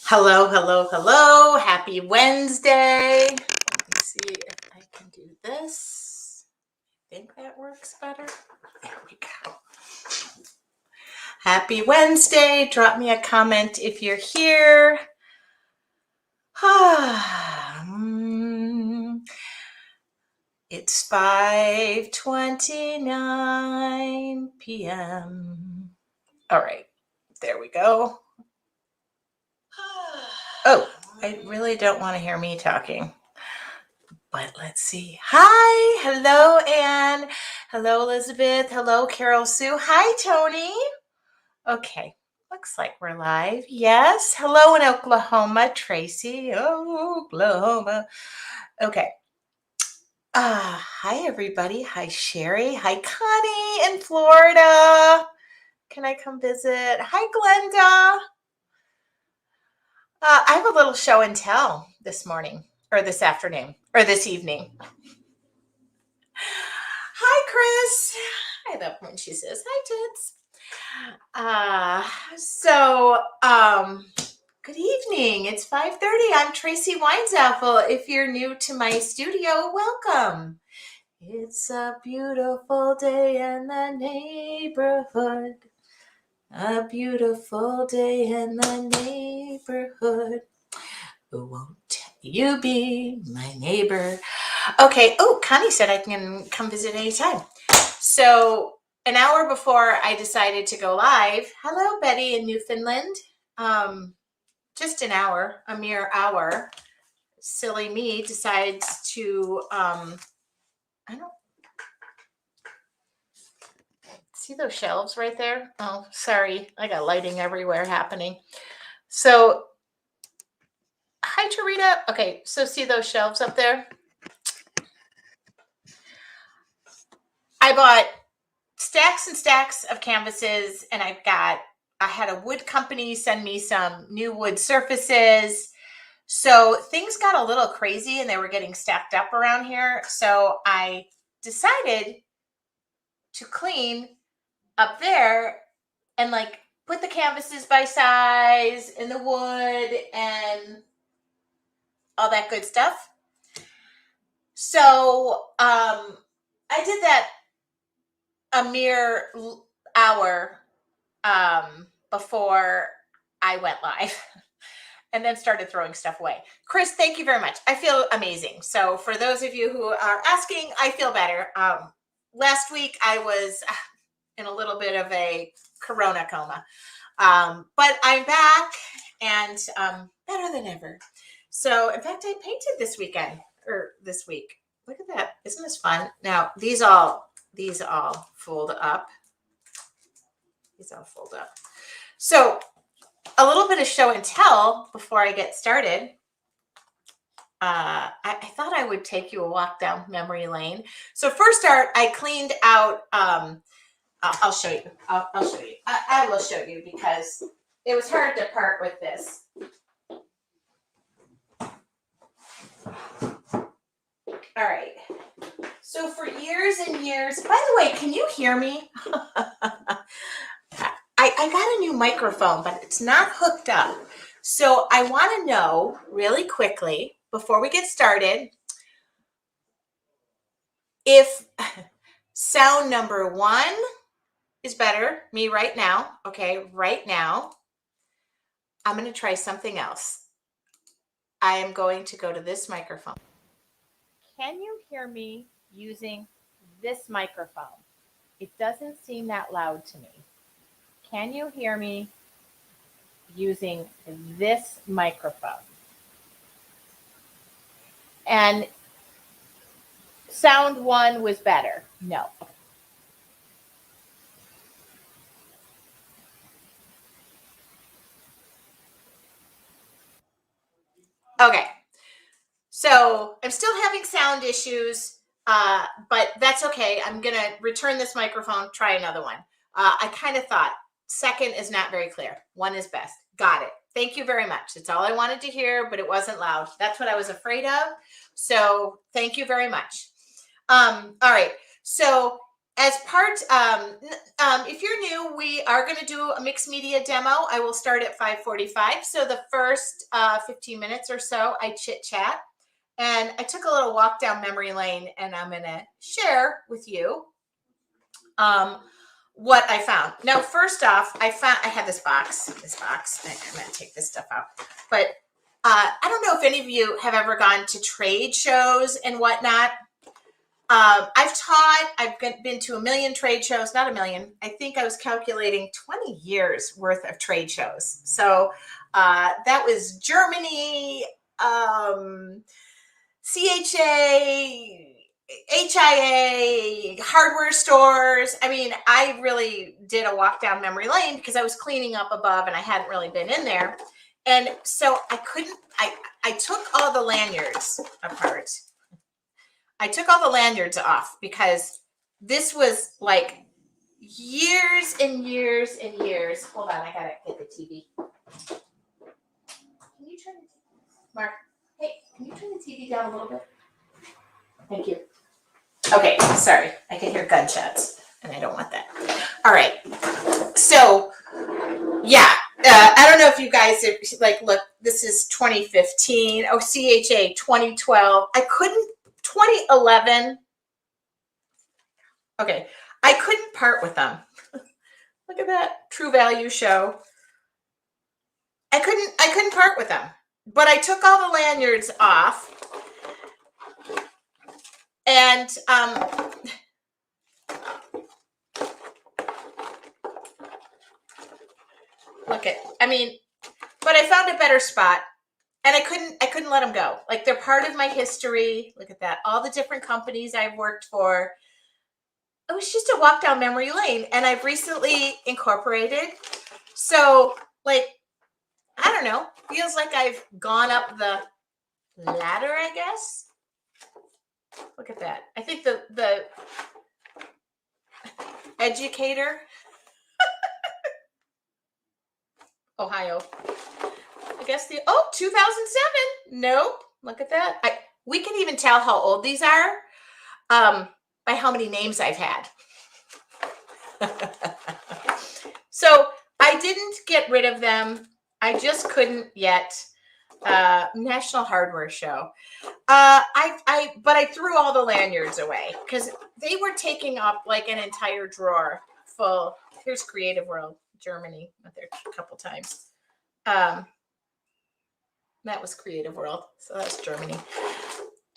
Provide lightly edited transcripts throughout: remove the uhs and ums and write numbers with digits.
Hello, hello, hello. Happy Wednesday. Let me see if I can do this. I think that works better. There we go. Happy Wednesday. Drop me a comment if you're here. It's 5:29 p.m. All right, there we go. Oh, I really don't want to hear me talking. But let's see. Hi. Hello, Anne. Hello, Elizabeth. Hello, Carol Sue. Hi, Tony. Okay. Looks like we're live. Yes. Hello in Oklahoma, Tracy. Oh, Oklahoma. Okay. Hi, everybody. Hi, Sherry. Hi, Connie in Florida. Can I come visit? Hi, Glenda. I have a little show and tell this morning, or this afternoon, or this evening. Hi, Chris. I love when she says hi, tits. Good evening. It's 5:30. I'm Tracy Weinsaffel. If you're new to my studio, welcome. It's a beautiful day in the neighborhood. A beautiful day in the neighborhood. Won't you be my neighbor? Okay. Oh, Connie said I can come visit anytime. So an hour before I decided to go live, hello, Betty in Newfoundland. Just an hour, a mere hour. Silly me decides to, I don't see those shelves right there. Oh, sorry. I got lighting everywhere happening. So, hi, Tarita. Okay, so see those shelves up there? I bought stacks and stacks of canvases, and I had a wood company send me some new wood surfaces. So things got a little crazy and they were getting stacked up around here. So I decided to clean up there and put the canvases by size and the wood and all that good stuff. So I did that a mere hour before I went live and then started throwing stuff away. Chris, thank you very much. I feel amazing. So for those of you who are asking, I feel better. Last week I was in a little bit of a corona coma, but I'm back and better than ever. So in fact, I painted this week. Look at that. Isn't this fun? Now these all fold up. So a little bit of show and tell before I get started. I thought I would take you a walk down memory lane. So first I cleaned out, I'll show you. I'll show you. I will show you because it was hard to part with this. All right. So for years and years, by the way, can you hear me? I got a new microphone, but it's not hooked up. So I want to know really quickly before we get started if sound number 1 is better, me right now. Okay, right now. I'm going to try something else. I am going to go to this microphone. Can you hear me using this microphone? It doesn't seem that loud to me. Can you hear me using this microphone? And sound 1 was better. No. Okay. So I'm still having sound issues, but that's okay. I'm going to return this microphone, try another one. I kind of thought 2nd is not very clear. 1 is best. Got it. Thank you very much. It's all I wanted to hear, but it wasn't loud. That's what I was afraid of. So thank you very much. All right. So as part, if you're new, we are going to do a mixed media demo. I will start at 5:45. So the first 15 minutes or so, I chit chat. And I took a little walk down memory lane, and I'm going to share with you what I found. Now, first off, I had this box. I'm going to take this stuff out. But I don't know if any of you have ever gone to trade shows and whatnot. I've been to a million trade shows, not a million. I think I was calculating 20 years worth of trade shows. So that was Germany, CHA, HIA, hardware stores. I mean, I really did a walk down memory lane because I was cleaning up above and I hadn't really been in there. And so I took all the lanyards apart. I took all the lanyards off because this was like years and years and years. Hold on, I gotta get the TV. Can you turn the TV? Mark, hey, can you turn the TV down a little bit? Thank you. Okay, sorry. I can hear gunshots and I don't want that. All right. So, yeah. I don't know if you guys are like, look, this is 2015. Oh, CHA 2012. 2011. Okay. I couldn't part with them. Look at that True Value show. I couldn't part with them, but I took all the lanyards off. And but I found a better spot, and I couldn't let them go. Like, they're part of my history. Look at that. All the different companies I've worked for. It was just a walk down memory lane, and I've recently incorporated. So, like, I don't know, feels like I've gone up the ladder, I guess. Look at that. I think the educator, Ohio. I guess 2007. Nope. Look at that. We can even tell how old these are by how many names I've had. So I didn't get rid of them. I just couldn't yet. National Hardware Show. But I threw all the lanyards away because they were taking up like an entire drawer full. Here's Creative World, Germany. Went there a couple times. That was Creative World, so that's Germany.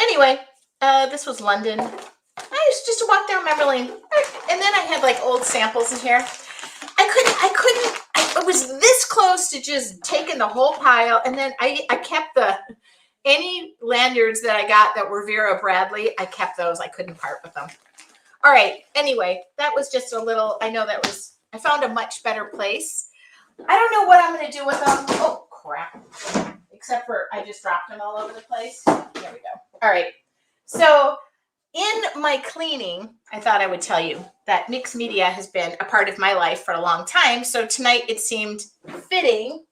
Anyway, this was London. I used just to walk down memory lane, and then I had like old samples in here. I was this close to just taking the whole pile, and then I kept any lanyards that I got that were Vera Bradley. I kept those. I couldn't part with them. All right. Anyway, that was just a little. I found a much better place. I don't know what I'm going to do with them. Oh crap! Except for I just dropped them all over the place. There we go. All right. So, in my cleaning, I thought I would tell you that mixed media has been a part of my life for a long time. So tonight it seemed fitting.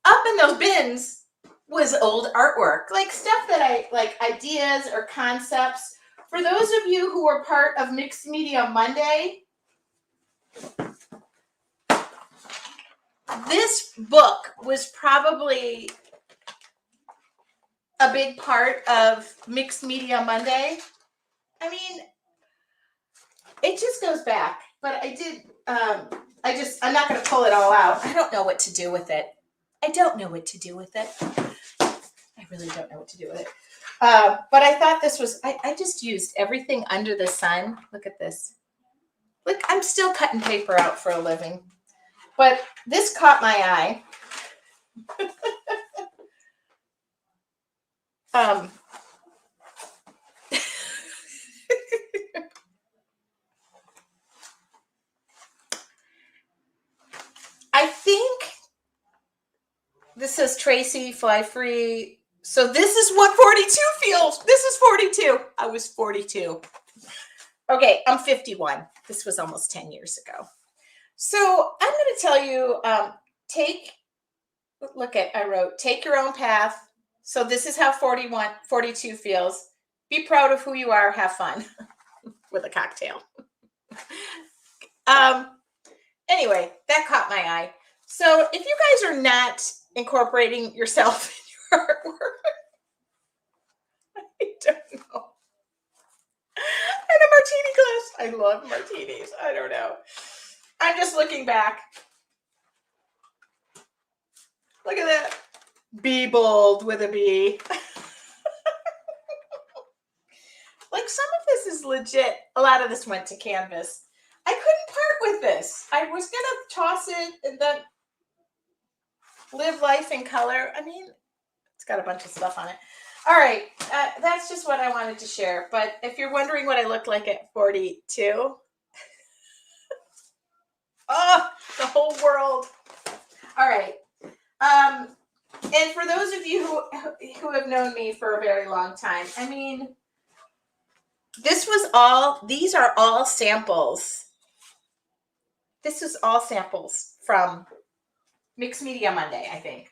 Up in those bins was old artwork, like stuff that I like, ideas or concepts. For those of you who were part of Mixed Media Monday, this book was probably a big part of Mixed Media Monday. I mean, it just goes back, but I did, I'm not going to pull it all out. I don't know what to do with it. I really don't know what to do with it. But I thought this was, I just used everything under the sun. Look at this. Look, I'm still cutting paper out for a living. But this caught my eye. I think this says Tracy, fly free. So this is what 42 feels. This is 42. I was 42. Okay, I'm 51. This was almost 10 years ago. So I'm going to tell you, I wrote, take your own path, So this is how 42 feels. Be proud of who you are. Have fun with a cocktail. Anyway, that caught my eye. So if you guys are not incorporating yourself in your artwork, I don't know. And a martini glass. I love martinis. I don't know. I'm just looking back. Look at that. Be bold with a B. Like some of this is legit. A lot of this went to canvas. I couldn't part with this. I was going to toss it and then live life in color. I mean, it's got a bunch of stuff on it. All right. That's just what I wanted to share. But if you're wondering what I looked like at 42, oh, the whole world. All right. And for those of you who have known me for a very long time, I mean, these are all samples. This is all samples from Mixed Media Monday, I think.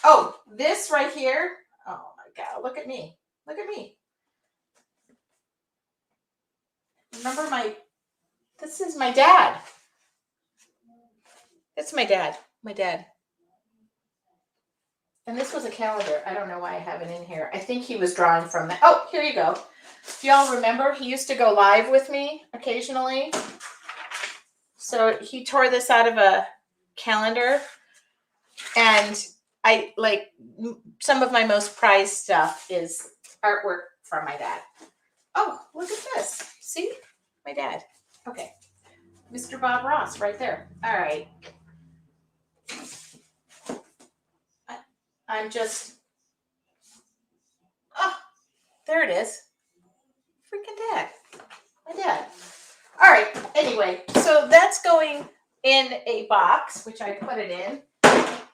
Oh, this right here. Oh my God, look at me. Look at me. Remember this is my dad. That's my dad. My dad. And this was a calendar. I don't know why I have it in here. I think he was drawing from that. Oh, here you go. Do y'all remember? He used to go live with me occasionally. So he tore this out of a calendar. And I like some of my most prized stuff is artwork from my dad. Oh, look at this. See? My dad. Okay. Mr. Bob Ross right there. All right. I'm just, oh, there it is. Freaking dad. My dad. All right. Anyway, so that's going in a box, which I put it in.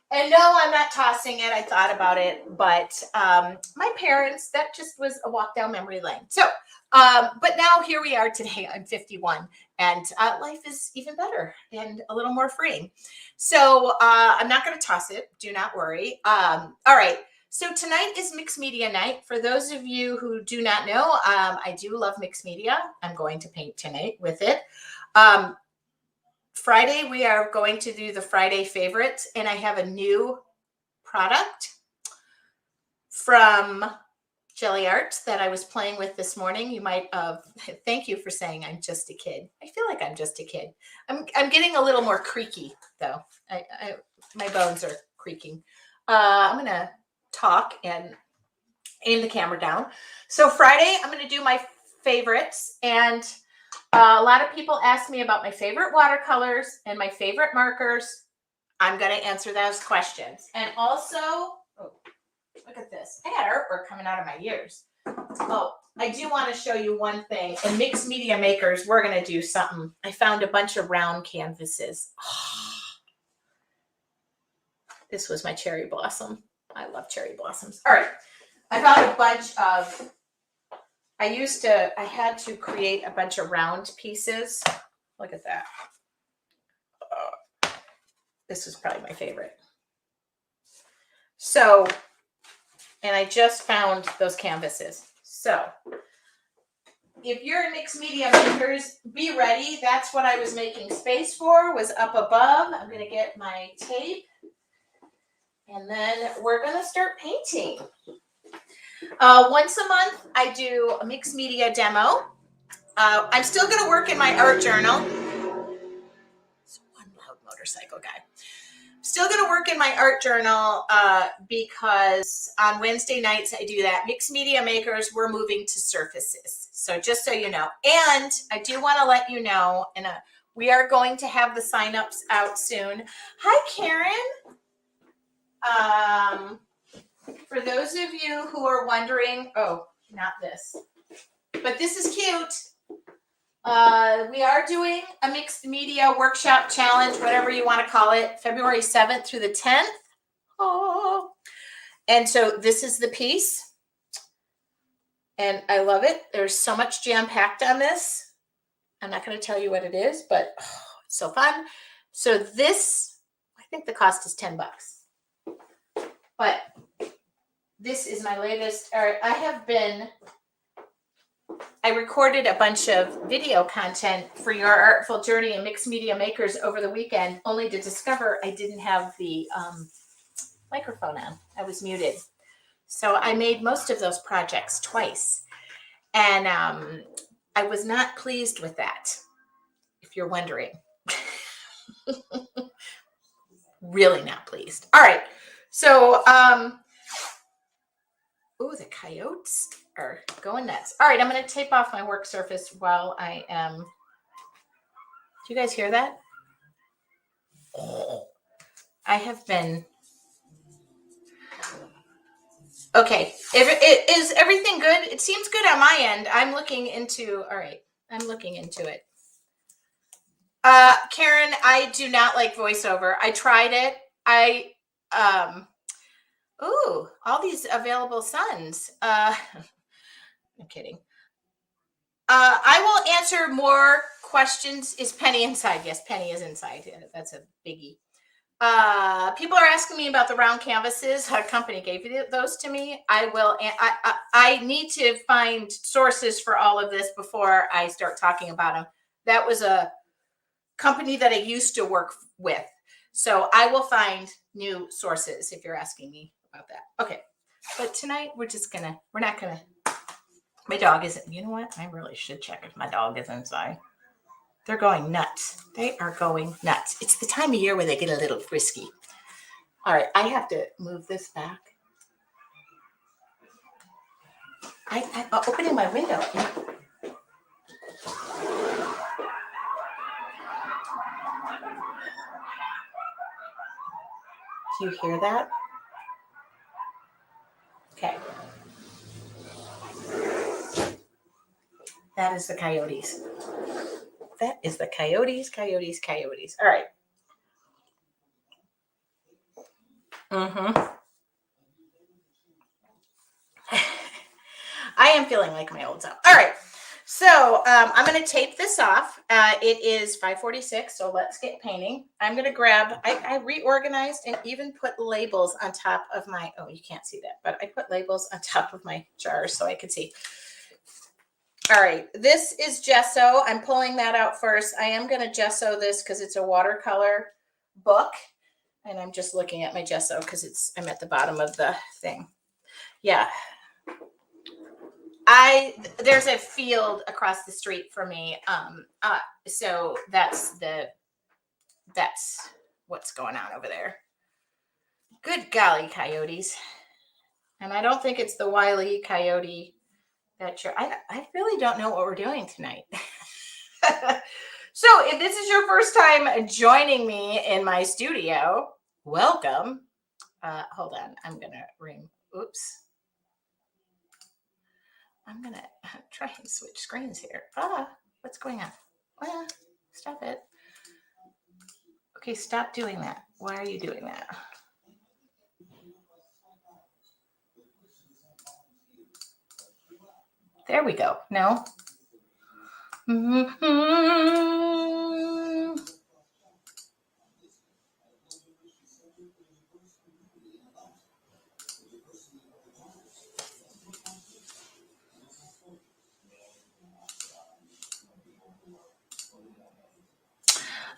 And no, I'm not tossing it. I thought about it, but my parents, that just was a walk down memory lane. So, but now here we are today. I'm 51 and life is even better and a little more freeing. So I'm not going to toss it. Do not worry. All right. So tonight is Mixed Media Night. For those of you who do not know, I do love mixed media. I'm going to paint tonight with it. Friday, we are going to do the Friday favorites, and I have a new product from Jelly Arts that I was playing with this morning. You might thank you for saying I'm just a kid. I feel like I'm just a kid. I'm getting a little more creaky though. My bones are creaking. I'm gonna talk and aim the camera down. So Friday, I'm gonna do my favorites, and a lot of people ask me about my favorite watercolors and my favorite markers. I'm going to answer those questions. And also, oh, look at this. I got artwork coming out of my ears. Oh, I do want to show you one thing. In Mixed Media Makers, we're going to do something. I found a bunch of round canvases. Oh, this was my cherry blossom. I love cherry blossoms. All right. I found a bunch of... I had to create a bunch of round pieces. Look at that. This was probably my favorite. So, and I just found those canvases. So, if you're in Mixed Media Makers, be ready. That's what I was making space for, was up above. I'm going to get my tape. And then we're going to start painting. Once a month, I do a mixed media demo. I'm still going to work in my art journal. It's one loud motorcycle guy. I'm still going to work in my art journal because on Wednesday nights I do that. Mixed Media Makers, we're moving to surfaces. So just so you know. And I do want to let you know, and we are going to have the signups out soon. Hi, Karen. For those of you who are wondering, oh, not this, but this is cute. We are doing a mixed media workshop challenge, whatever you want to call it, February 7th through the 10th. Oh, and so this is the piece. And I love it. There's so much jam-packed on this. I'm not going to tell you what it is, but oh, it's so fun. So this, I think the cost is $10. But this is my latest, or I recorded a bunch of video content for Your Artful Journey and Mixed Media Makers over the weekend, only to discover I didn't have the microphone on. I was muted. So I made most of those projects twice. And I was not pleased with that, if you're wondering. Really not pleased. All right. So, the coyotes are going nuts. All right, I'm going to tape off my work surface while I am. Do you guys hear that? I have been. Okay. Is everything good? It seems good on my end. I'm looking into. All right. I'm looking into it. Karen, I do not like voiceover. I tried it. All these available sons. I'm kidding. I will answer more questions. Is Penny inside? Yes, Penny is inside. That's a biggie. People are asking me about the round canvases. Our company gave those to me. I need to find sources for all of this before I start talking about them. That was a company that I used to work with. So I will find new sources if you're asking me about that. Okay. But tonight we're not gonna, my dog isn't, you know what? I really should check if my dog is inside. They're going nuts. They are going nuts. It's the time of year where they get a little frisky. All right. I have to move this back. I'm opening my window. Do you hear that? Okay. That is the coyotes. That is the coyotes. All right. I am feeling like my old self. All right. So I'm going to tape this off. It is 5:46, so let's get painting. I'm going to grab, I reorganized and even put labels on top of my, you can't see that, but I put labels on top of my jars so I could see. All right, this is gesso. I'm pulling that out first. I am going to gesso this because it's a watercolor book. And I'm just looking at my gesso because I'm at the bottom of the thing. Yeah. There's a field across the street from me. So that's what's going on over there. Good golly, coyotes. And I don't think it's the Wile E. Coyote I really don't know what we're doing tonight. So if this is your first time joining me in my studio, welcome. Hold on. I'm going to I'm going to try and switch screens here. What's going on? Stop it. Okay, stop doing that. Why are you doing that? There we go. No.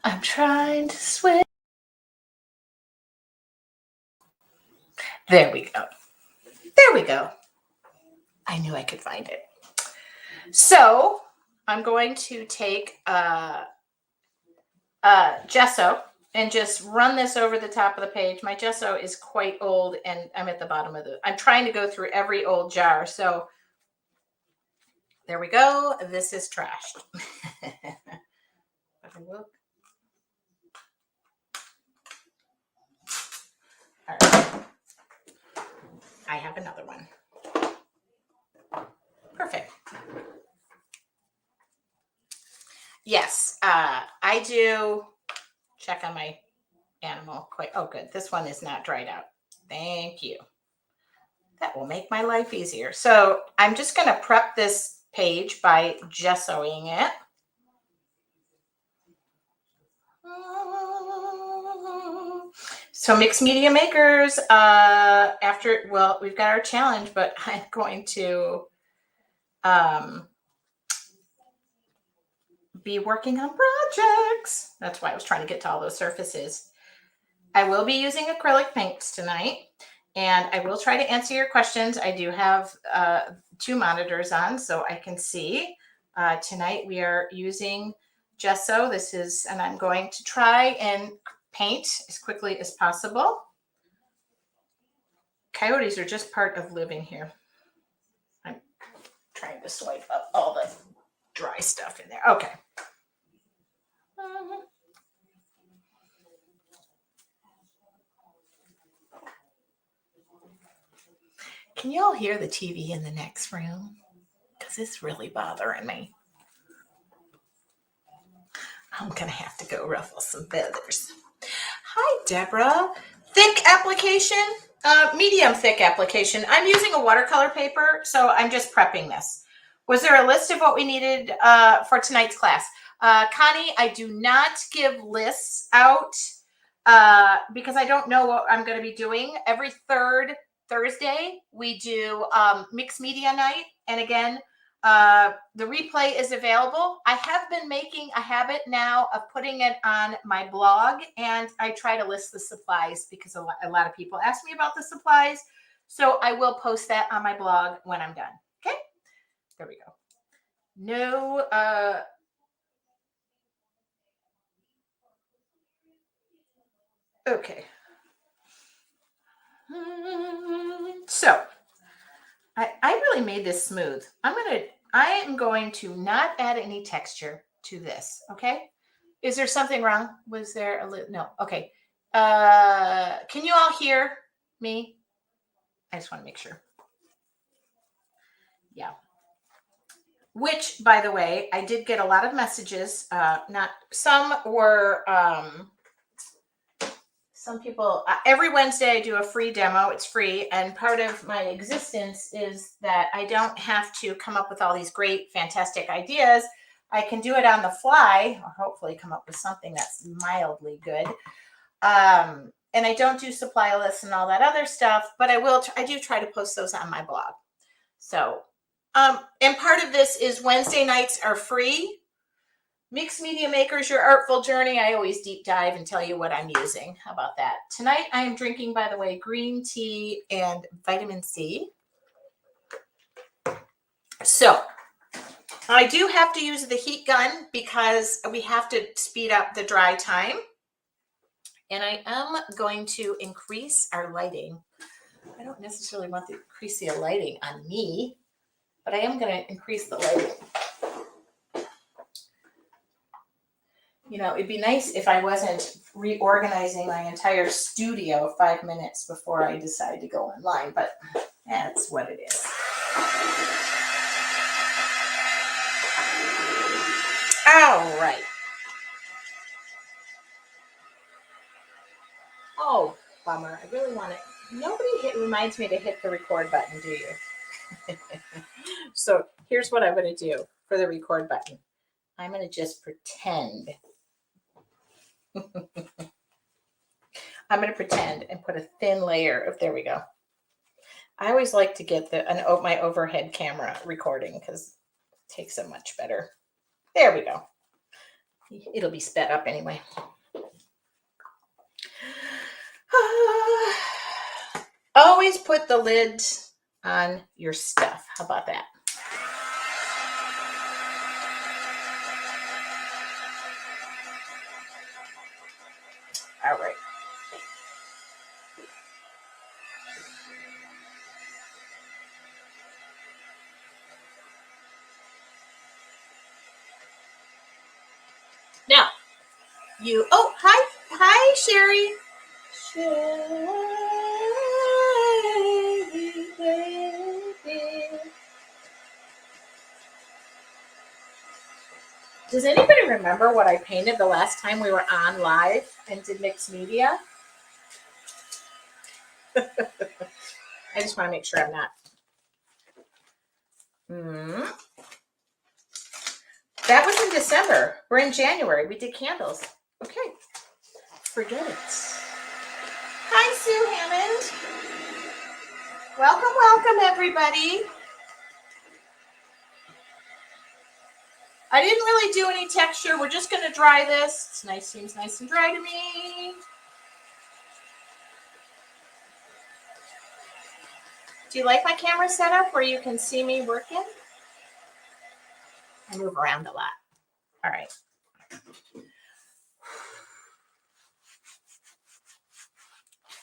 I'm trying to switch. There we go. There we go. I knew I could find it. So I'm going to take gesso and just run this over the top of the page. My gesso is quite old and I'm at the bottom of I'm trying to go through every old jar. So there we go. This is trashed. All right. I have another one. Perfect. Yes, I do check on my animal quite. Oh, good. This one is not dried out. Thank you. That will make my life easier. So I'm just going to prep this page by gessoing it. So mixed media makers, we've got our challenge, but I'm going to be working on projects. That's why I was trying to get to all those surfaces. I will be using acrylic paints tonight, and I will try to answer your questions. I do have 2 monitors on so I can see. Tonight we are using gesso. And I'm going to try and paint as quickly as possible. Coyotes are just part of living here. I'm trying to swipe up all the dry stuff in there. Okay. Can you all hear the TV in the next room? Because it's really bothering me. I'm going to have to go ruffle some feathers. Hi, Deborah. Thick application, medium thick application. I'm using a watercolor paper, so I'm just prepping this. Was there a list of what we needed for tonight's class? Connie, I do not give lists out because I don't know what I'm going to be doing. Every third Thursday, we do mixed media night. And again, the replay is available. I have been making a habit now of putting it on my blog, and I try to list the supplies because a lot of people ask me about the supplies. So I will post that on my blog when I'm done. Okay, there we go. No, okay. So I really made this smooth. I am going to not add any texture to this. Okay. Is there something wrong? Was there no? Okay. Can you all hear me? I just want to make sure. Yeah. Which, by the way, I did get a lot of messages. Some were, some people, every Wednesday I do a free demo. It's free. And part of my existence is that I don't have to come up with all these great, fantastic ideas. I can do it on the fly, or hopefully come up with something that's mildly good. And I don't do supply lists and all that other stuff, but I do try to post those on my blog. So, and part of this is Wednesday nights are free. Mixed Media Makers, Your Artful Journey. I always deep dive and tell you what I'm using. How about that? Tonight I am drinking, by the way, green tea and vitamin C. So I do have to use the heat gun because we have to speed up the dry time. And I am going to increase our lighting. I don't necessarily want to increase the lighting on me, but I am going to increase the lighting. You know, it'd be nice if I wasn't reorganizing my entire studio 5 minutes before I decide to go online, but that's what it is. All right. Oh, bummer. I really want it. Nobody reminds me to hit the record button, do you? So here's what I'm going to do for the record button. I'm going to just pretend. I'm going to pretend and put a thin layer of, there we go. I always like to get my overhead camera recording because it takes it much better. There we go. It'll be sped up anyway. Always put the lid on your stuff. How about that? All right. Now, hi, Sherry. Sherry, baby. Does anybody remember what I painted the last time we were on live and did mixed media? I just want to make sure I'm not. That was in December. We're in January. We did candles. Okay. Forget it. Sue Hammond. Welcome, everybody. I didn't really do any texture. We're just going to dry this. It's nice, seems nice and dry to me. Do you like my camera setup where you can see me working? I move around a lot. All right.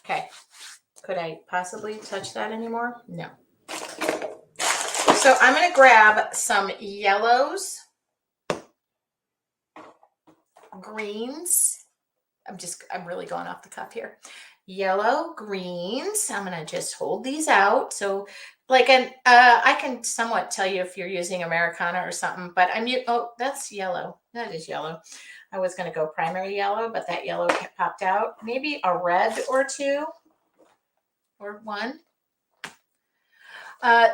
Okay. Could I possibly touch that anymore? No. So I'm going to grab some yellows, greens. I'm really going off the cuff here. Yellow, greens. I'm going to just hold these out. So like I can somewhat tell you if you're using Americana or something, but oh, that's yellow. That is yellow. I was going to go primary yellow, but that yellow popped out. Maybe a red or two or one.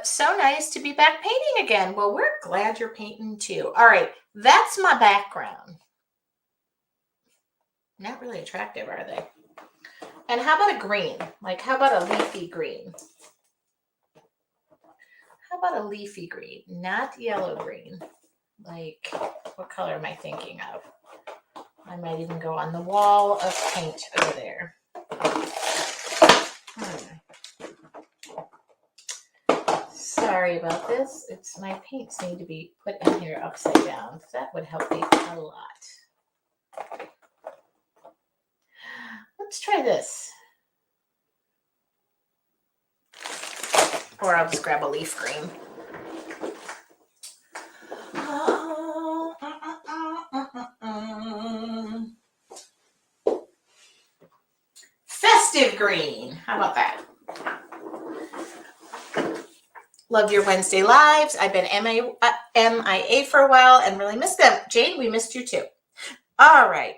So nice to be back painting again. Well, we're glad you're painting too. All right, that's my background. Not really attractive, are they? And how about a green? Like, how about a leafy green? How about a leafy green? Not yellow green. Like, what color am I thinking of? I might even go on the wall of paint over there. Sorry about this. My paints need to be put in here upside down. That would help me a lot. Let's try this. Or I'll just grab a leaf green. Festive green. How about that? Love your Wednesday lives. I've been MIA for a while and really missed them. Jane, we missed you too. All right.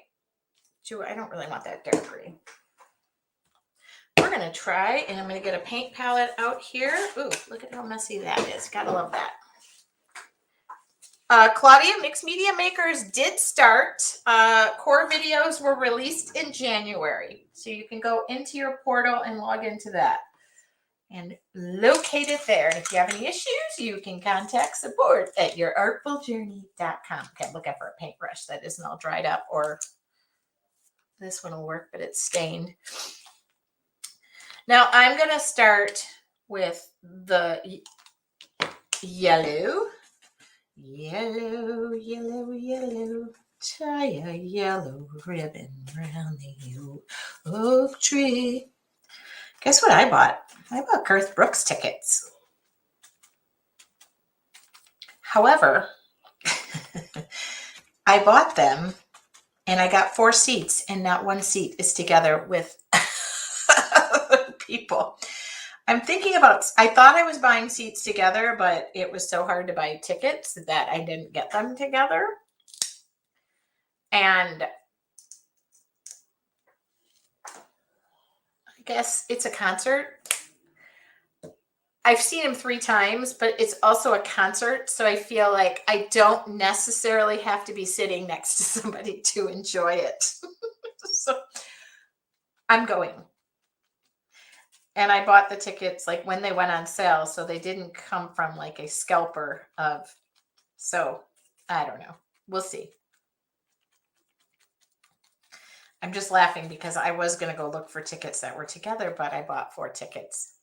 I don't really want that dark green. We're going to try, and I'm going to get a paint palette out here. Ooh, look at how messy that is. Gotta love that. Claudia, Mixed Media Makers did start. Core videos were released in January. So you can go into your portal and log into that and locate it there. And if you have any issues, you can contact support at yourartfuljourney.com. Okay, I'm looking for a paintbrush that isn't all dried up, or this one will work, but it's stained. Now I'm going to start with the yellow. Yellow, yellow, yellow. Tie a yellow ribbon around the oak tree. Guess what I bought? I bought Garth Brooks tickets. However, I bought them and I got 4 seats, and not one seat is together with other people. I'm thinking about, I thought I was buying seats together, but it was so hard to buy tickets that I didn't get them together. And I guess it's a concert. I've seen him 3 times, but it's also a concert. So I feel like I don't necessarily have to be sitting next to somebody to enjoy it. So I'm going. And I bought the tickets like when they went on sale. So they didn't come from like a scalper of, so I don't know. We'll see. I'm just laughing because I was going to go look for tickets that were together, but I bought 4 tickets.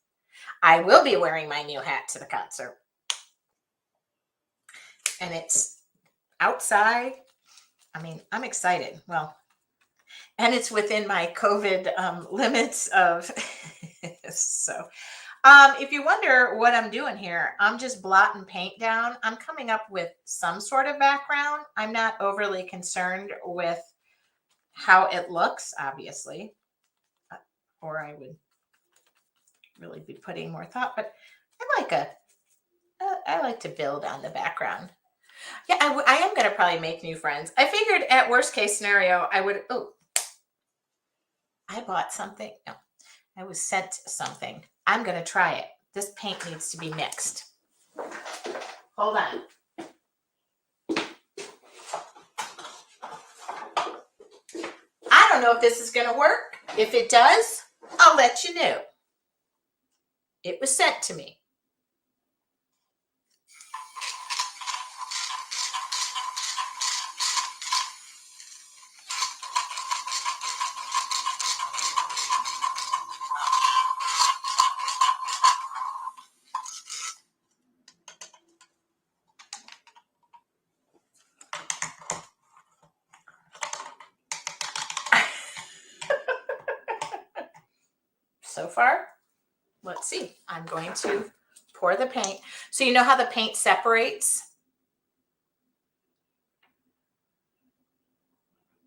I will be wearing my new hat to the concert. And it's outside. I mean, I'm excited. Well, and it's within my COVID limits of, so if you wonder what I'm doing here, I'm just blotting paint down. I'm coming up with some sort of background. I'm not overly concerned with how it looks, obviously, or I would really be putting more thought, but I like to build on the background. Yeah, I am going to probably make new friends. I figured at worst case scenario, I would, I bought something. No, I was sent something. I'm going to try it. This paint needs to be mixed. Hold on. I don't know if this is going to work. If it does, I'll let you know. It was sent to me. So far, let's see. I'm going to pour the paint. So you know how the paint separates?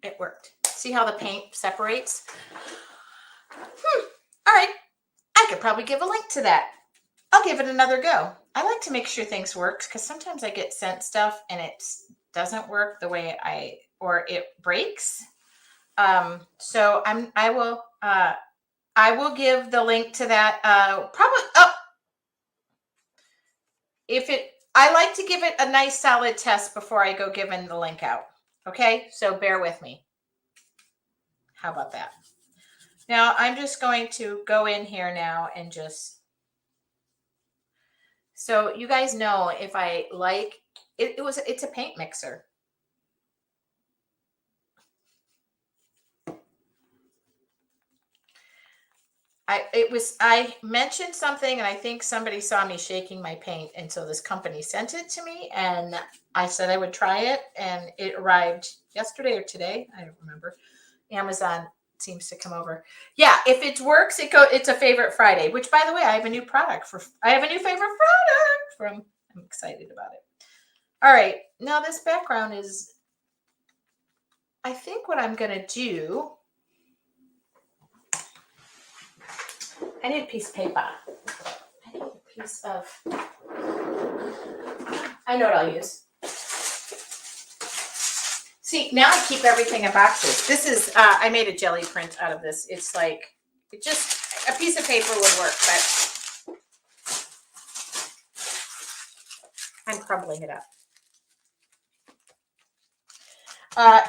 It worked. See how the paint separates? All right. I could probably give a link to that. I'll give it another go. I like to make sure things work because sometimes I get sent stuff and it doesn't work the way or it breaks. So I will give the link to that. Probably. Oh, I like to give it a nice solid test before I go giving the link out. Okay, so bear with me. How about that? Now I'm just going to go in here now and so you guys know if I like it's a paint mixer. I mentioned something and I think somebody saw me shaking my paint, and so this company sent it to me and I said I would try it, and it arrived yesterday or today. I don't remember. Amazon seems to come over. Yeah, if it works, it's a favorite Friday, which by the way, I have a new favorite product from. I'm excited about it. All right, now this background is, I think what I'm going to do, I need a piece of paper. I need a piece of, I know what I'll use. See, now I keep everything in boxes. This is, I made a jelly print out of this. It's like, just a piece of paper would work, but I'm crumbling it up.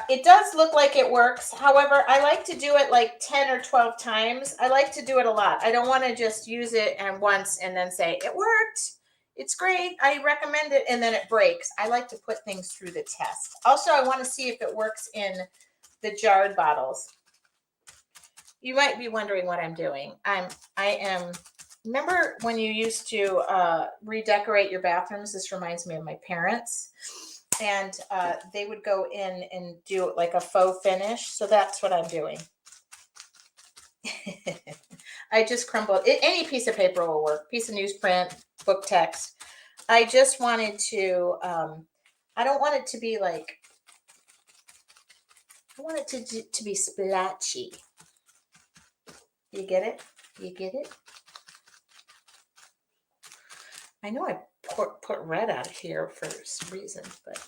It does look like it works. However, I like to do it like 10 or 12 times. I like to do it a lot. I don't want to just use it once and then say, it worked. It's great. I recommend it. And then it breaks. I like to put things through the test. Also, I want to see if it works in the jarred bottles. You might be wondering what I'm doing. I am, remember when you used to redecorate your bathrooms? This reminds me of my parents. And they would go in and do like a faux finish. So that's what I'm doing. I just crumbled it. Any piece of paper will work. Piece of newsprint, book text. I just wanted to, I don't want it to be like, I want it to be splatchy. You get it? You get it? I know I put red out here for some reason, but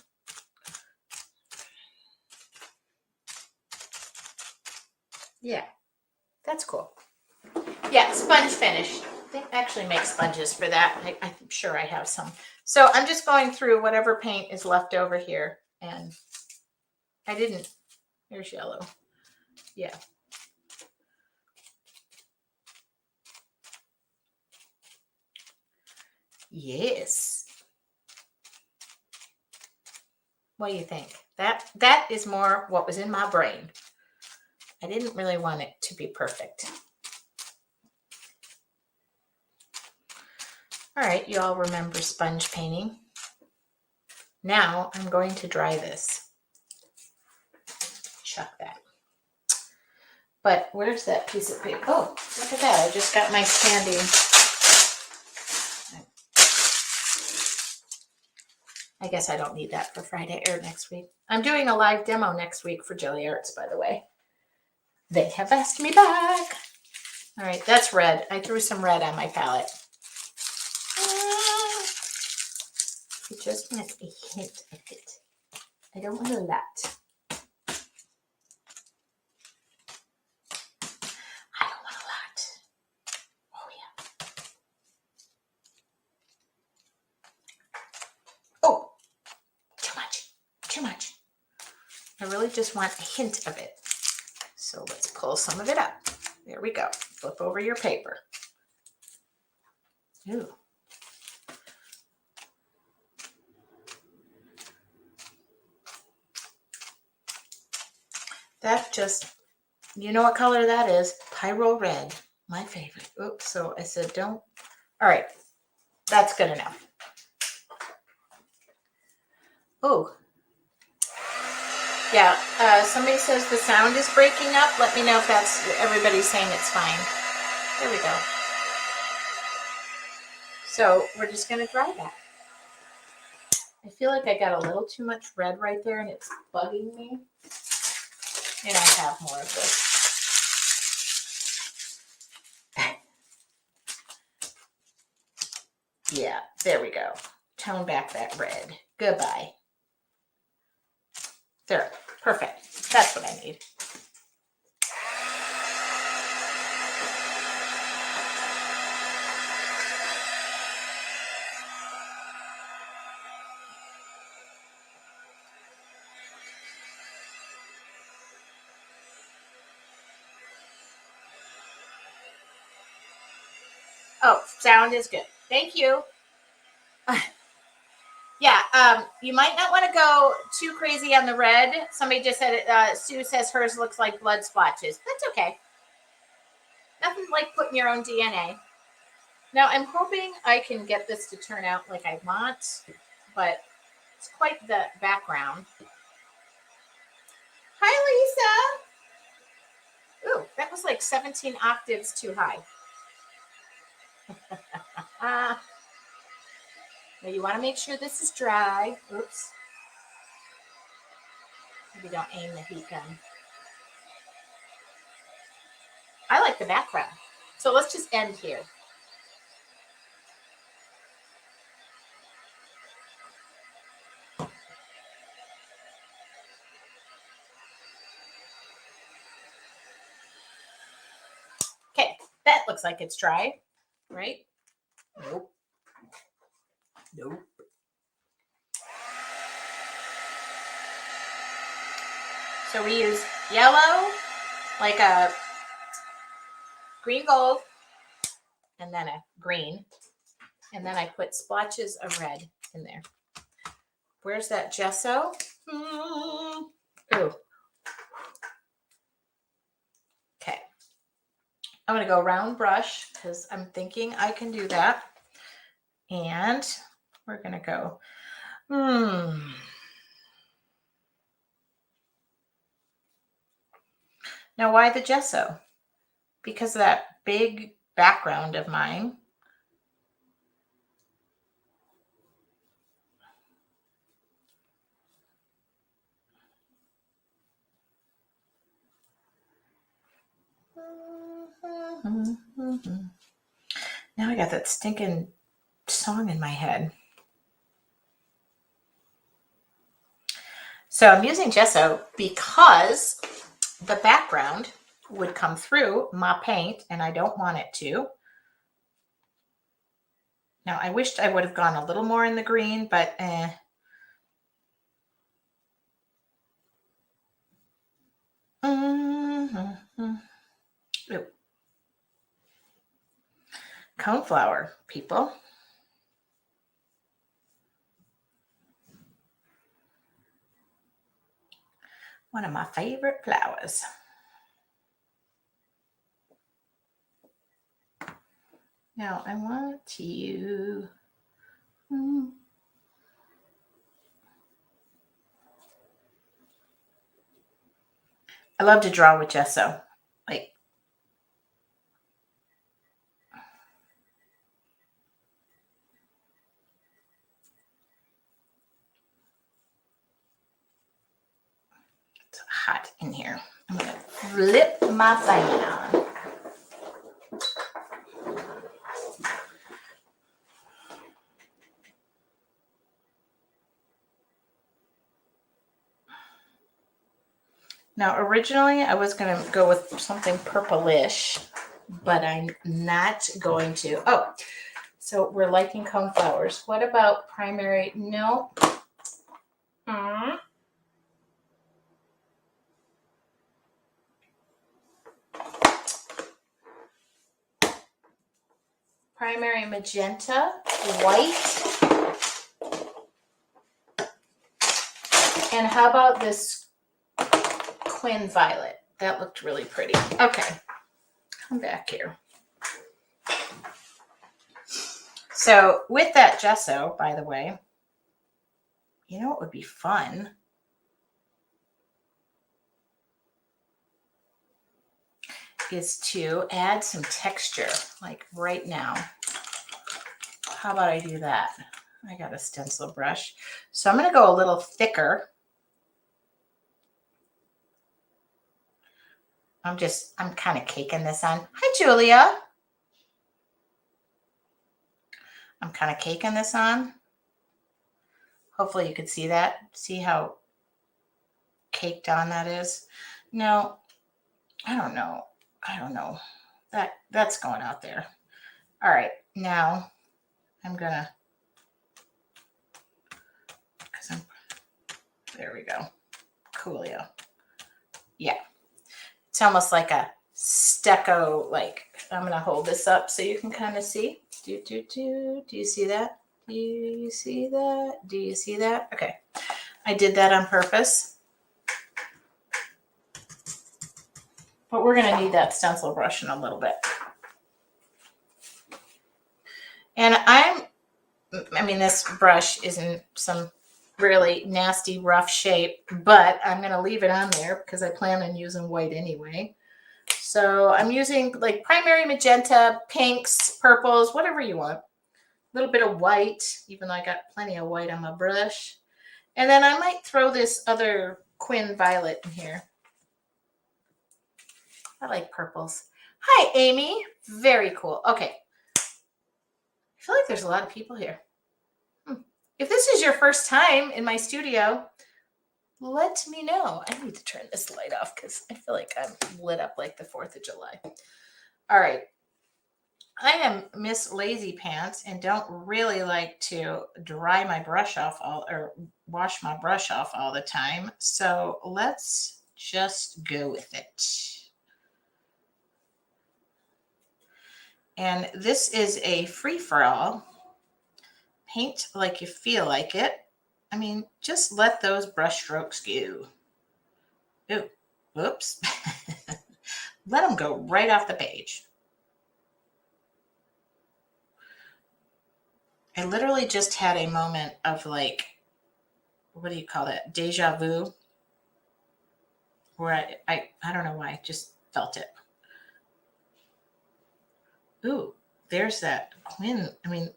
yeah, that's cool. Yeah, sponge finish. They actually make sponges for that. I'm sure I have some. So I'm just going through whatever paint is left over here, and I didn't. Here's yellow. Yeah. Yes. What do you think? That is more what was in my brain. I didn't really want it to be perfect. All right, you all remember sponge painting. Now I'm going to dry this. Chuck that. But where's that piece of paper? Oh, look at that. I just got my standing. I guess I don't need that for Friday or next week. I'm doing a live demo next week for Jelly Arts, by the way. They have asked me back. All right, that's red. I threw some red on my palette. I just want a hint of it. I don't want a lot. I don't want a lot. Oh, yeah. Oh, too much. Too much. I really just want a hint of it. So let's pull some of it up. There we go. flip over your paper. Ooh. That just, you know what color that is? Pyro red, my favorite. Oops, so I said don't. All right, that's good enough. Oh. Yeah, somebody says the sound is breaking up. Let me know if that's, everybody's saying it's fine. There we go. So we're just going to dry that. I feel like I got a little too much red right there and it's bugging me. And I have more of this. Yeah, there we go. Tone back that red. Goodbye. There, perfect. That's what I need. Oh, sound is good. Thank you. Yeah, you might not want to go too crazy on the red. Somebody just said it. Sue says hers looks like blood splotches. That's okay. Nothing like putting your own DNA. Now, I'm hoping I can get this to turn out like I want, but it's quite the background. Hi, Lisa. Ooh, that was like 17 octaves too high. Now you want to make sure this is dry. Oops. Maybe don't aim the heat gun. I like the background. So let's just end here. Okay, that looks like it's dry, right? Nope. Nope. So we use yellow, like a green gold, and then a green. And then I put splotches of red in there. Where's that gesso? Ooh. Okay. I'm going to go round brush because I'm thinking I can do that. And we're going to go, Now, why the gesso? Because of that big background of mine. Now I got that stinking song in my head. So I'm using gesso because the background would come through my paint and I don't want it to. Now I wished I would have gone a little more in the green, but Ooh. Coneflower, people. One of my favorite flowers. Now I want to I love to draw with gesso. Like it's hot in here. I'm gonna flip my fan on. Now, originally, I was going to go with something purplish, but I'm not going to. Oh, so we're liking coneflowers. What about primary? No. primary magenta, white, and how about this Quin violet? That looked really pretty. Okay, come back here. So with that gesso, by the way, you know what would be fun? Is to add some texture, like right now. How about I do that? I got a stencil brush. So I'm going to go a little thicker. I'm kind of caking this on. Hi, Julia. I'm kind of caking this on. Hopefully you could see that. See how caked on that is? No, I don't know. That's going out there. All right, now I'm gonna, there we go. Coolio. Yeah. It's almost like a stucco, like, I'm going to hold this up so you can kind of see. Do you see that? Do you see that? Do you see that? Okay. I did that on purpose. But we're going to need that stencil brush in a little bit. And this brush isn't some really nasty, rough shape, but I'm going to leave it on there because I plan on using white anyway. So I'm using like primary magenta, pinks, purples, whatever you want. A little bit of white, even though I got plenty of white on my brush. And then I might throw this other Quin violet in here. I like purples. Hi, Amy. Very cool. Okay. I feel like there's a lot of people here. If this is your first time in my studio, let me know. I need to turn this light off because I feel like I'm lit up like the 4th of July. All right. I am Miss Lazy Pants and don't really like to dry my brush off or wash my brush off all the time. So let's just go with it. And this is a free-for-all. Paint like you feel like it. I mean, just let those brush strokes go. Ooh, whoops. Let them go right off the page. I literally just had a moment of like, what do you call that? Deja vu. Where I don't know why, I just felt it. Ooh, there's that Quin. I mean,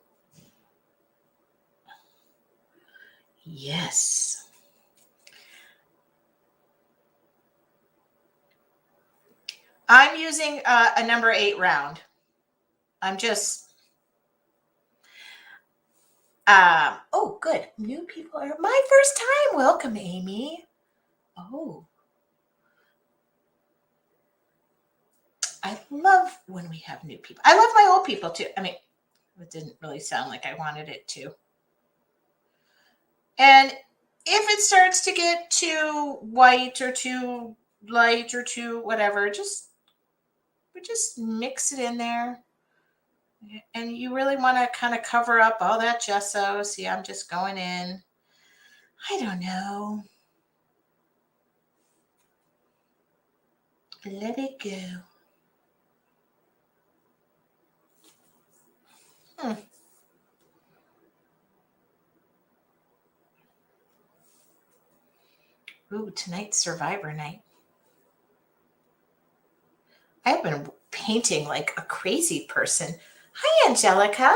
yes. I'm using a number 8 round. I'm just, oh, good. New people are my first time. Welcome, Amy. Oh. I love when we have new people. I love my old people too. I mean, it didn't really sound like I wanted it to. And if it starts to get too white or too light or too whatever, we just mix it in there. And you really want to kind of cover up all that gesso. See, I'm just going in. I don't know. Let it go. Ooh, tonight's Survivor night. I've been painting like a crazy person. Hi, Angelica.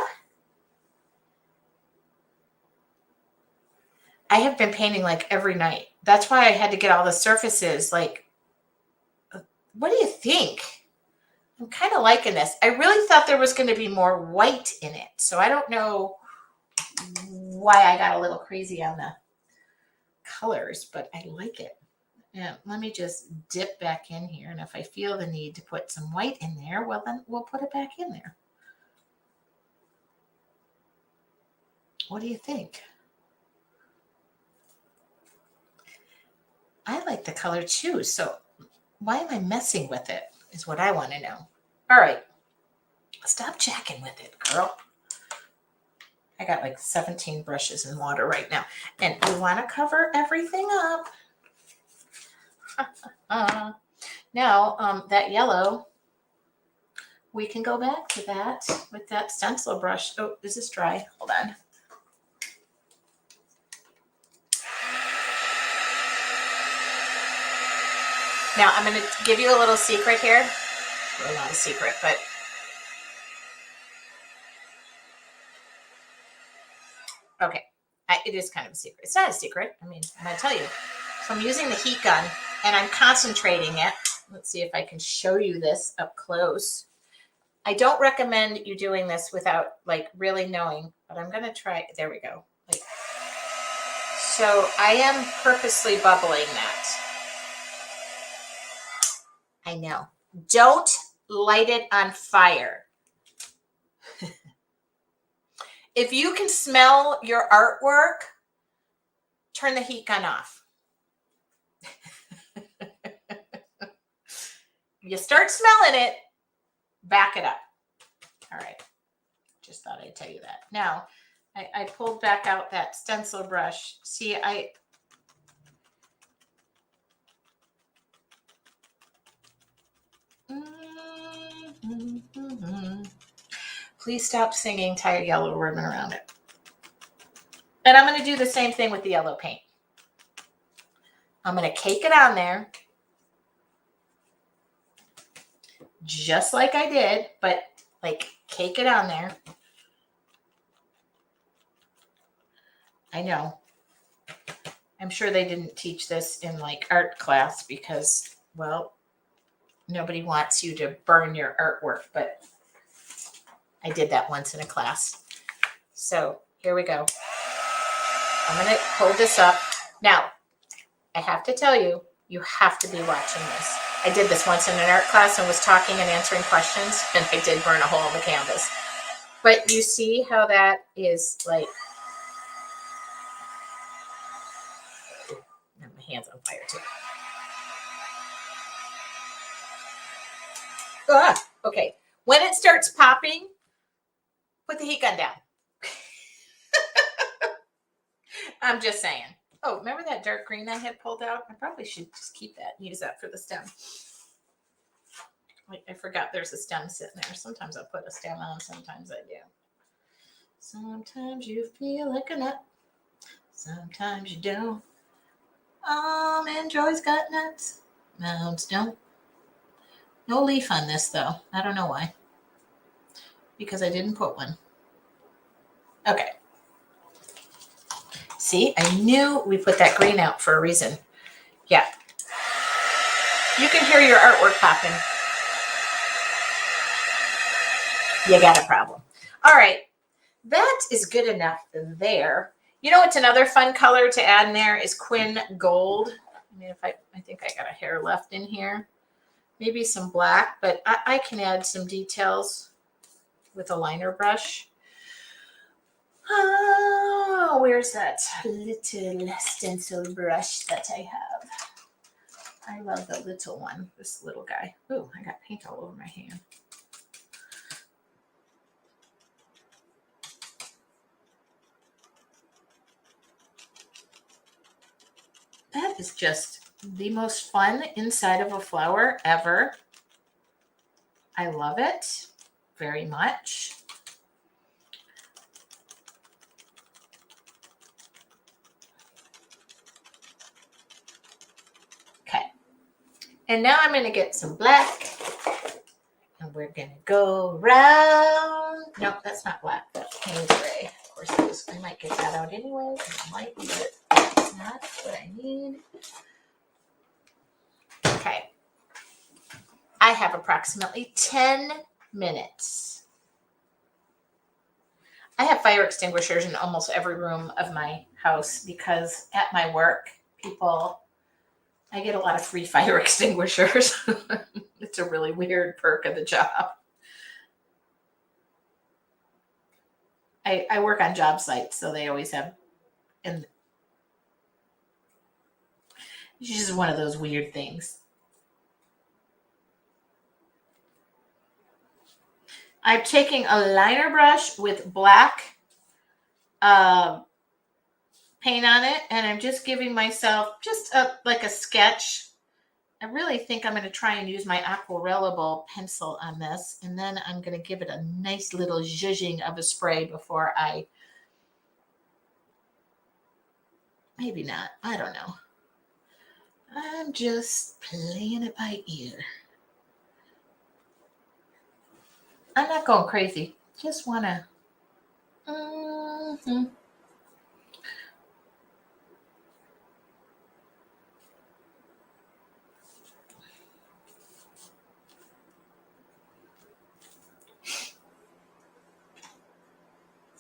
I have been painting like every night. That's why I had to get all the surfaces. Like, what do you think? I'm kind of liking this. I really thought there was going to be more white in it. So I don't know why I got a little crazy on the colors, but I like it. Yeah, let me just dip back in here. And if I feel the need to put some white in there, well, then we'll put it back in there. What do you think? I like the color too. So why am I messing with it is what I want to know. All right. Stop jacking with it, girl. I got like 17 brushes in water right now. And we want to cover everything up. Now, that yellow, we can go back to that with that stencil brush. Oh, is this dry? Hold on. Now, I'm going to give you a little secret here. Well, not a secret, but okay. It is kind of a secret. It's not a secret. I mean, I'm going to tell you. So I'm using the heat gun and I'm concentrating it. Let's see if I can show you this up close. I don't recommend you doing this without like really knowing, but I'm going to try. There we go. So I am purposely bubbling that. I know. Don't light it on fire. If you can smell your artwork, turn the heat gun off. You start smelling it, back it up. All right. Just thought I'd tell you that. Now, I pulled back out that stencil brush. See, Please stop singing, tie a yellow ribbon around it. And I'm going to do the same thing with the yellow paint. I'm going to cake it on there. Just like I did, but like cake it on there. I know. I'm sure they didn't teach this in like art class because, well, nobody wants you to burn your artwork, but I did that once in a class. So here we go. I'm going to hold this up. Now, I have to tell you, you have to be watching this. I did this once in an art class and was talking and answering questions, and I did burn a hole in the canvas. But you see how that is like, and my hand's on fire too. Okay. When it starts popping, put the heat gun down. I'm just saying. Oh, remember that dark green I had pulled out? I probably should just keep that and use that for the stem. I forgot there's a stem sitting there. Sometimes I put a stem on, sometimes I do. Sometimes you feel like a nut. Sometimes you don't. Android's got nuts. Mounds don't. No leaf on this, though. I don't know why. Because I didn't put one. Okay. See, I knew we put that green out for a reason. Yeah. You can hear your artwork popping. You got a problem. All right. That is good enough there. You know what's another fun color to add in there is Quin Gold. I mean, I think I got a hair left in here. Maybe some black, but I can add some details with a liner brush. Oh, where's that little stencil brush that I have? I love the little one, this little guy. Oh, I got paint all over my hand. That is just the most fun inside of a flower ever. I love it very much. Okay. And now I'm going to get some black. And we're going to go round. Nope, that's not black. That's paint gray. Of course it is. I might get that out anyway. I might use it. It's not what I need. Okay. I have approximately 10 minutes. I have fire extinguishers in almost every room of my house because at my work, I get a lot of free fire extinguishers. It's a really weird perk of the job. I work on job sites, so they always have, and it's just one of those weird things. I'm taking a liner brush with black paint on it, and I'm just giving myself just like a sketch. I really think I'm going to try and use my aquarellable pencil on this, and then I'm going to give it a nice little zhuzhing of a spray before I, maybe not, I don't know. I'm just playing it by ear. I'm not going crazy. Just want to.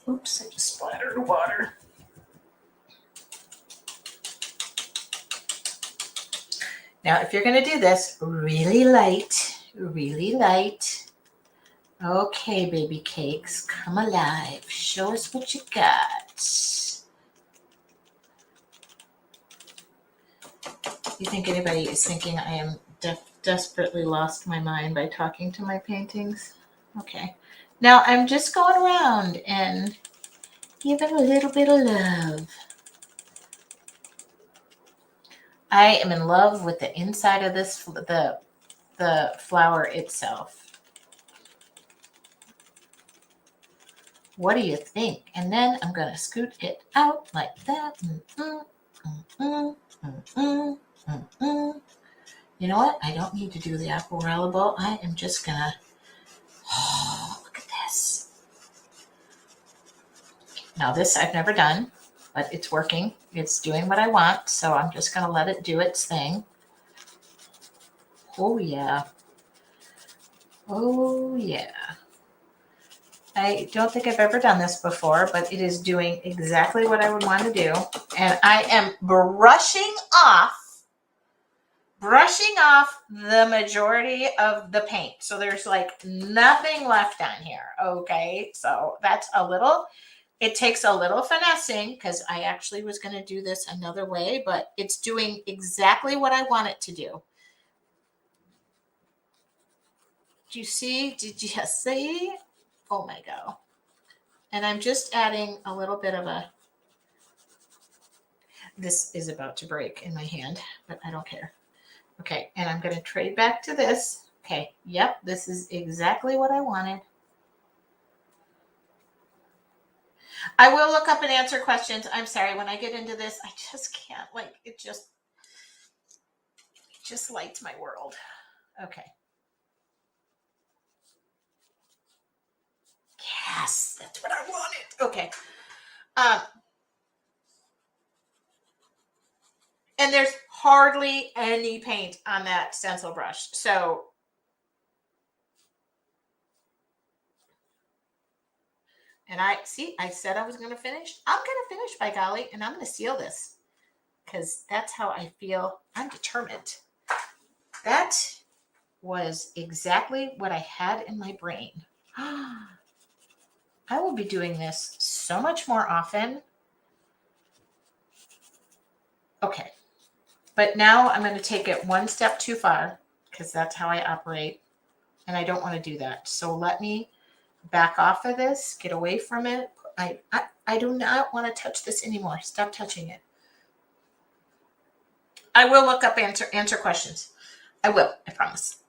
Oops, I just splattered water. Now, if you're going to do this, really light, really light. Okay, baby cakes, come alive. Show us what you got. You think anybody is thinking I am desperately lost my mind by talking to my paintings? Okay. Now I'm just going around and giving a little bit of love. I am in love with the inside of this, the flower itself. What do you think? And then I'm going to scoot it out like that. You know what? I don't need to do the aquarellable. I am just going to, look at this. Now this I've never done, but it's working. It's doing what I want. So I'm just going to let it do its thing. Oh yeah. Oh yeah. I don't think I've ever done this before, but it is doing exactly what I would want to do. And I am brushing off the majority of the paint. So there's like nothing left on here. Okay. So that's it takes a little finessing because I actually was going to do this another way, but it's doing exactly what I want it to do. Do you see? Did you see? Oh my God. And I'm just adding a little bit of this is about to break in my hand, but I don't care. Okay, and I'm going to trade back to this. Okay, yep, this is exactly what I wanted. I will look up and answer questions. I'm sorry, when I get into this, I just can't, like, it just lights my world. Okay. Yes, that's what I wanted. Okay. And there's hardly any paint on that stencil brush. So, and I said I was going to finish. I'm going to finish, by golly, and I'm going to seal this because that's how I feel. I'm determined. That was exactly what I had in my brain. I will be doing this so much more often. Okay. But now I'm going to take it one step too far because that's how I operate. And I don't want to do that. So let me back off of this, get away from it. I do not want to touch this anymore. Stop touching it. I will look up answer questions. I will, I promise.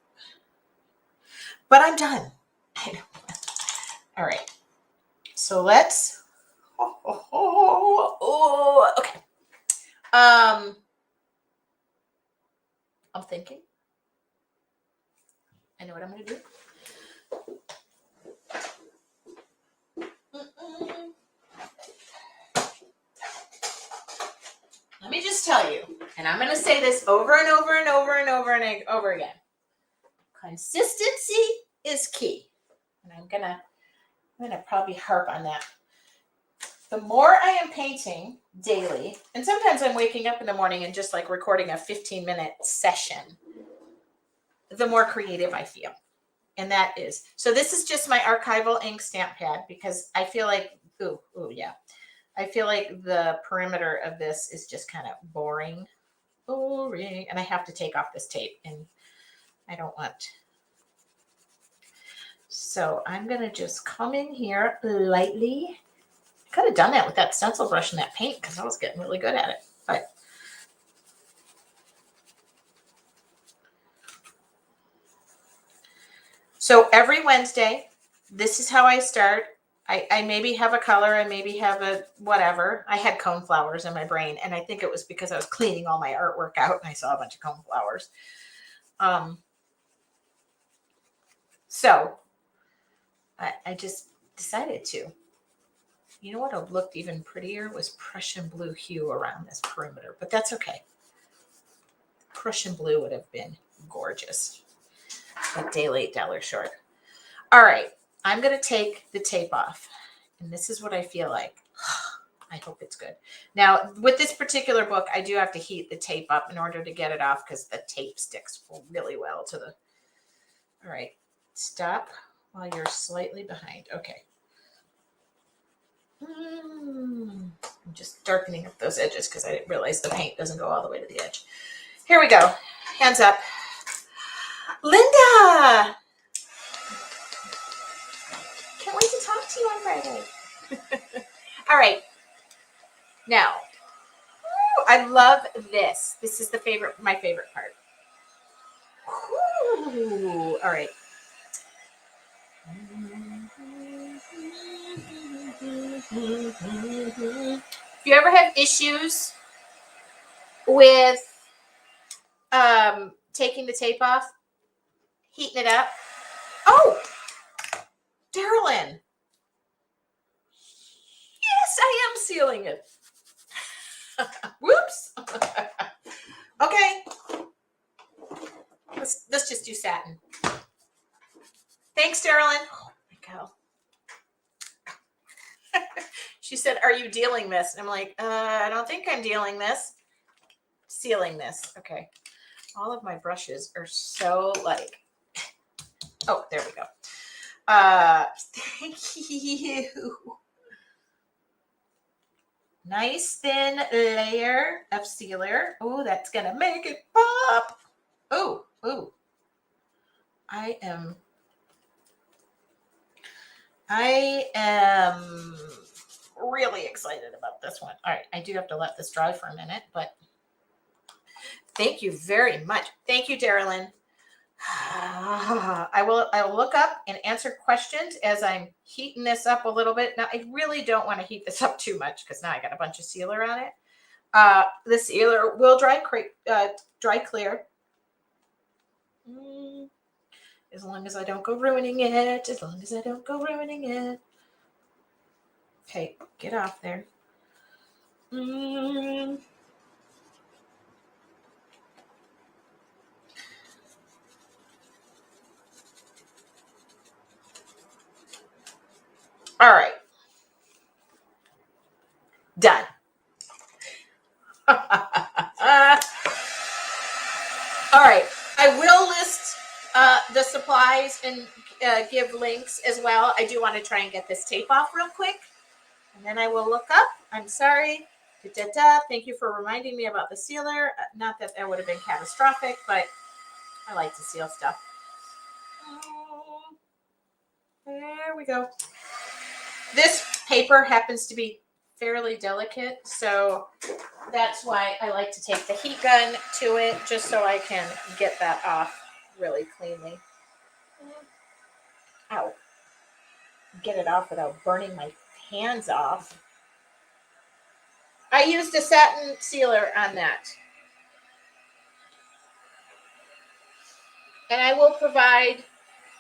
But I'm done. I know. All right. So let's. Okay. I'm thinking. I know what I'm going to do. Let me just tell you, and I'm going to say this over and over and over and over and over again. Consistency is key. And I'm going to probably harp on that. The more I am painting daily, and sometimes I'm waking up in the morning and just like recording a 15-minute session, the more creative I feel. And that is, so this is just my archival ink stamp pad because I feel like, yeah. I feel like the perimeter of this is just kind of boring. And I have to take off this tape and I don't want. So I'm going to just come in here lightly. I could have done that with that stencil brush and that paint because I was getting really good at it. But so every Wednesday, this is how I start. I maybe have a color, I maybe have a whatever. I had cone flowers in my brain, and I think it was because I was cleaning all my artwork out and I saw a bunch of cone flowers. So I just decided to. You know what would have looked even prettier was Prussian blue hue around this perimeter, but that's okay. Prussian blue would have been gorgeous. A day late, dollar short. All right, I'm going to take the tape off, and this is what I feel like. I hope it's good. Now, with this particular book, I do have to heat the tape up in order to get it off because the tape sticks really well to the... All right, stop while you're slightly behind. Okay. I'm just darkening up those edges because I didn't realize the paint doesn't go all the way to the edge. Here we go. Hands up. Linda! Can't wait to talk to you on Friday. All right. Now, I love this. This is my favorite part. Ooh, all right. If you ever have issues with taking the tape off, heating it up. Oh, Darylyn. Yes, I am sealing it. Whoops. Okay. Let's just do satin. Thanks, Darylyn. Oh my God. She said, "Are you dealing this?" And I'm like, I don't think I'm dealing this. Sealing this. Okay. All of my brushes are so like, oh, there we go. Thank you. Nice thin layer of sealer. Oh, that's going to make it pop. Oh. I am really excited about this one. All right, I do have to let this dry for a minute, but thank you very much. Thank you, Darylyn. I will look up and answer questions as I'm heating this up a little bit. Now, I really don't want to heat this up too much because now I got a bunch of sealer on it. The sealer will dry clear. As long as I don't go ruining it. Okay, get off there. All right. Done. All right. I will list the supplies and give links as well. I do want to try and get this tape off real quick. And then I will look up. I'm sorry. Thank you for reminding me about the sealer. Not that would have been catastrophic, but I like to seal stuff. There we go. This paper happens to be fairly delicate, so that's why I like to take the heat gun to it, just so I can get that off really cleanly. Ow. Get it off without burning my hands off. I used a satin sealer on that. And I will provide,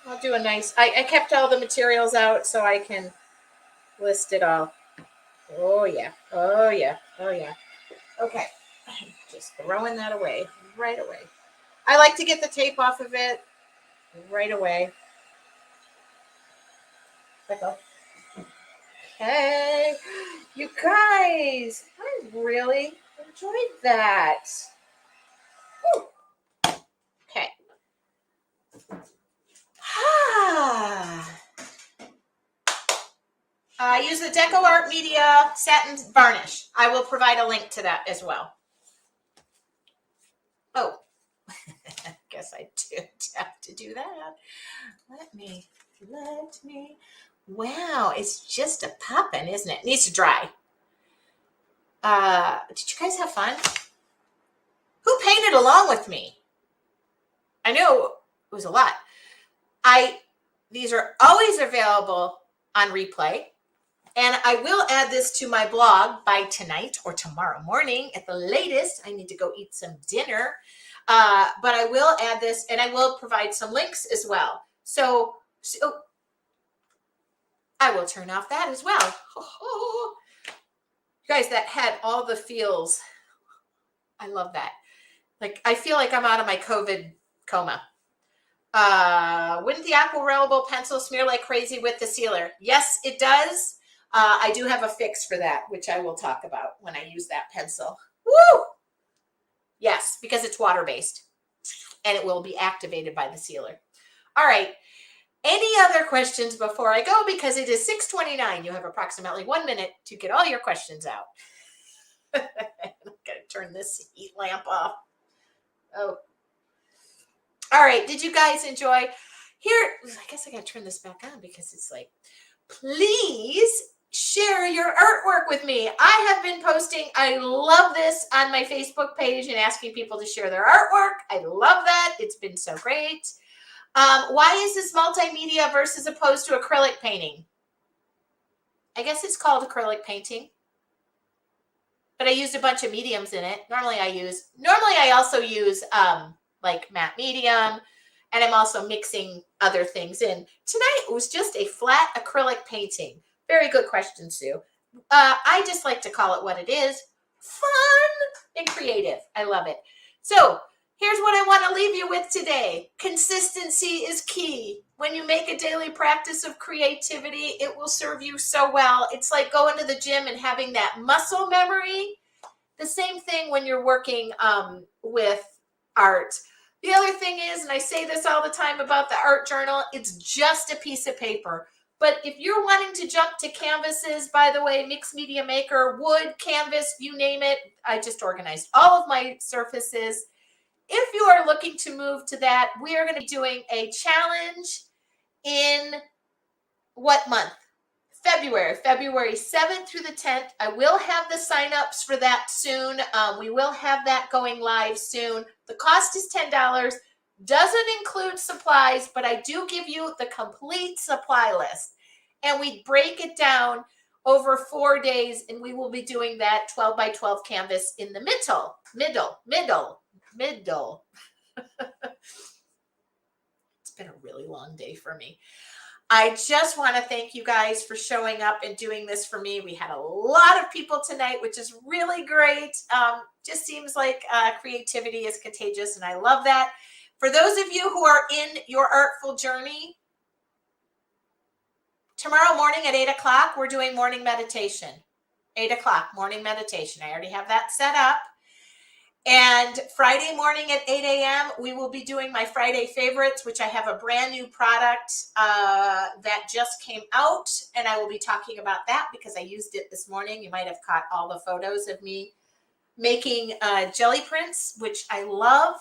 I'll do a nice, I kept all the materials out so I can list it all. Oh yeah. Okay, just throwing that away right away. I like to get the tape off of it right away. Okay, you guys, I really enjoyed that. Woo. Okay. Use the Deco Art Media Satin Varnish. I will provide a link to that as well. Oh, guess I did have to do that. Let me let me. Wow, it's just a poppin', isn't it? It needs to dry. Did you guys have fun? Who painted along with me? I know it was a lot. These are always available on replay. And I will add this to my blog by tonight or tomorrow morning at the latest. I need to go eat some dinner. But I will add this, and I will provide some links as well. So I will turn off that as well. You guys, that had all the feels. I love that. Like, I feel like I'm out of my COVID coma. Wouldn't the aquarellable pencil smear like crazy with the sealer? Yes, it does. I do have a fix for that, which I will talk about when I use that pencil. Woo! Yes, because it's water-based and it will be activated by the sealer. All right. Any other questions before I go? Because it is 6:29. You have approximately 1 minute to get all your questions out. I'm going to turn this heat lamp off. Oh. All right. Did you guys enjoy? Here, I guess I got to turn this back on because it's like, please share your artwork with me. I have been posting, I love this, on my Facebook page and asking people to share their artwork. I love that. It's been so great. Why is this multimedia versus opposed to acrylic painting? I guess it's called acrylic painting, but I used a bunch of mediums in it. Normally I also use like matte medium, and I'm also mixing other things in. Tonight it was just a flat acrylic painting. Very good question, Sue. I just like to call it what it is. Fun and creative. I love it. So here's what I want to leave you with today. Consistency is key. When you make a daily practice of creativity, it will serve you so well. It's like going to the gym and having that muscle memory. The same thing when you're working with art. The other thing is, and I say this all the time about the art journal, it's just a piece of paper. But if you're wanting to jump to canvases, by the way, Mixed Media Maker, wood, canvas, you name it, I just organized all of my surfaces. If you are looking to move to that, we are going to be doing a challenge in what month? February 7th through the 10th. I will have the signups for that soon. We will have that going live soon. The cost is $10. Doesn't include supplies, but I do give you the complete supply list. And we break it down over 4 days, and we will be doing that 12 by 12 canvas in the middle. It's been a really long day for me. I just want to thank you guys for showing up and doing this for me. We had a lot of people tonight, which is really great. Just seems like creativity is contagious, and I love that. For those of you who are in your artful journey, tomorrow morning at 8 o'clock, we're doing morning meditation. 8 o'clock, morning meditation. I already have that set up. And Friday morning at 8 a.m., we will be doing my Friday favorites, which I have a brand new product that just came out. And I will be talking about that because I used it this morning. You might have caught all the photos of me making jelly prints, which I love.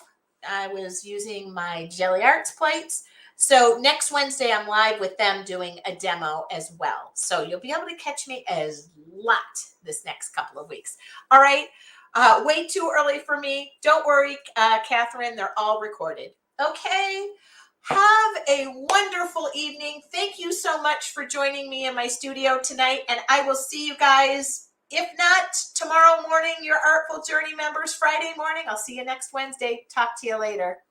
I was using my Jelly Arts plates. So next Wednesday, I'm live with them doing a demo as well. So you'll be able to catch me a lot this next couple of weeks. All right. Way too early for me. Don't worry, Catherine, they're all recorded. Okay. Have a wonderful evening. Thank you so much for joining me in my studio tonight. And I will see you guys, if not tomorrow morning, your Artful Journey members, Friday morning. I'll see you next Wednesday. Talk to you later.